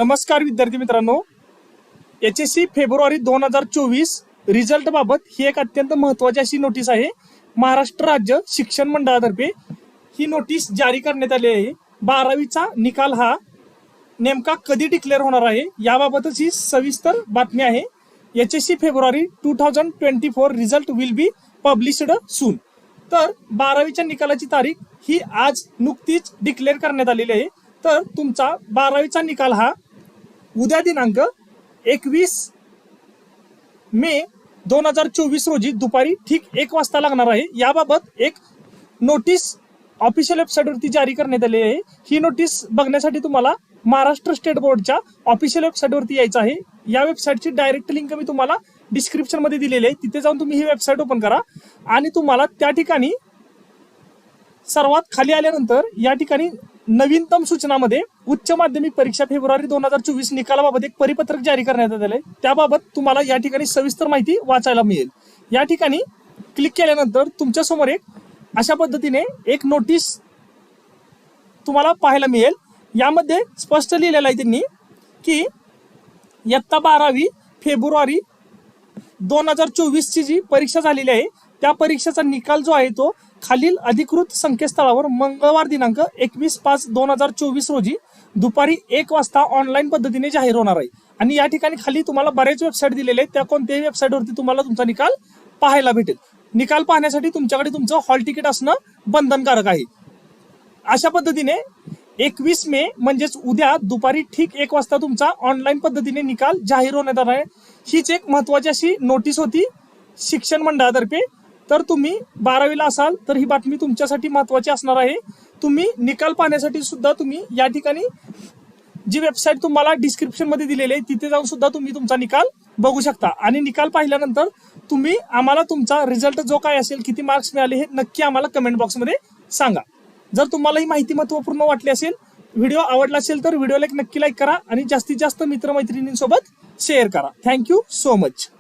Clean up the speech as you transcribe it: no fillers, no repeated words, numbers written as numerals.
नमस्कार विद्यार्थी मित्रांनो, HSC फेब्रुवारी 2024 रिझल्ट बाबत ही एक अत्यंत महत्त्वाची अशी नोटीस आहे. महाराष्ट्र राज्य शिक्षण मंडळातर्फे ही नोटीस जारी करण्यात आली आहे. 12वीचा निकाल हा नेमका कधी डिक्लेअर होणार आहे याबाबतच ही सविस्तर बातमी आहे. HSC February 2024 result will be published soon. तर 12वीच्या निकालाची तारीख ही आज नुकतीच डिक्लेअर करण्यात आलेली आहे. तर तुमचा 12वीचा निकाल हा उद्या दिनांक 21 मे 2024 रोजी दुपारी ठीक 1 वाजता लागणार आहे. याबाबत एक नोटीस ऑफिशियल वेबसाईटवरती जारी करण्यात आली आहे. ही नोटीस बघण्यासाठी तुम्हाला महाराष्ट्र स्टेट बोर्डच्या ऑफिशियल वेबसाईटवरती यायचं आहे. या वेबसाईटची डायरेक्ट लिंक मी तुम्हाला डिस्क्रिप्शनमध्ये दिलेली आहे. तिथे जाऊन तुम्ही ही वेबसाईट ओपन करा आणि तुम्हाला त्या ठिकाणी सर्वात खाली आल्यानंतर या ठिकाणी नवीनतम सूचनामध्ये उच्च माध्यमिक परीक्षा फेब्रुवारी 2024 निकालाबाबत एक परिपत्रक जारी करण्यात आले आहे. त्याबाबत तुम्हाला या ठिकाणी सविस्तर माहिती वाचायला मिळेल. या ठिकाणी क्लिक केल्यानंतर तुमच्या समोर एक अशा पद्धतीने एक नोटीस तुम्हाला पाहायला मिळेल. यामध्ये स्पष्ट लिहिलेलं आहे त्यांनी की इयत्ता 12वी फेब्रुवारी 2024 ची जी परीक्षा झालेली आहे त्या परीक्षेचा निकाल जो आहे तो खालील अधिकृत संकेतस्थळावर मंगळवार दिनांक 21/5/2024 रोजी दुपारी 1 वाजता ऑनलाईन पद्धतीने जाहीर होणार आहे. आणि या ठिकाणी खाली तुम्हाला बरेच वेबसाईट दिलेले आहेत. त्या कोणत्याही वेबसाईटवरती तुम्हाला तुमचा निकाल पाहायला भेटेल. निकाल पाहण्यासाठी तुमच्याकडे तुमचं हॉल तिकीट असणं बंधनकारक आहे. अशा पद्धतीने 21 मे म्हणजेच उद्या दुपारी ठीक 1 वाजता तुमचा ऑनलाईन पद्धतीने निकाल जाहीर होण्यात येणार आहे. हीच एक महत्वाची अशी नोटीस होती शिक्षण मंडळातर्फे. तर तुम्ही 12वीला असाल तर ही बातमी तुमच्यासाठी महत्वाची असणार आहे. तुम्ही निकाल पाहण्यासाठी सुद्धा तुम्ही या ठिकाणी जी वेबसाईट तुम्हाला डिस्क्रिप्शन मध्ये दिलेली आहे तिथे जाऊन सुद्धा तुम्ही तुमचा निकाल बघू शकता. आणि निकाल पाहिल्यानंतर तुम्ही आम्हाला तुमचा रिझल्ट जो काय असेल किती मार्क्स मिळाले हे नक्की आम्हाला कमेंट बॉक्समध्ये सांगा. जर तुम्हाला ही माहिती महत्त्वपूर्ण वाटली असेल, व्हिडिओ आवडला असेल तर व्हिडिओला एक नक्की लाईक करा आणि जास्तीत जास्त मित्रमैत्रिणींसोबत शेअर करा. Thank you so much.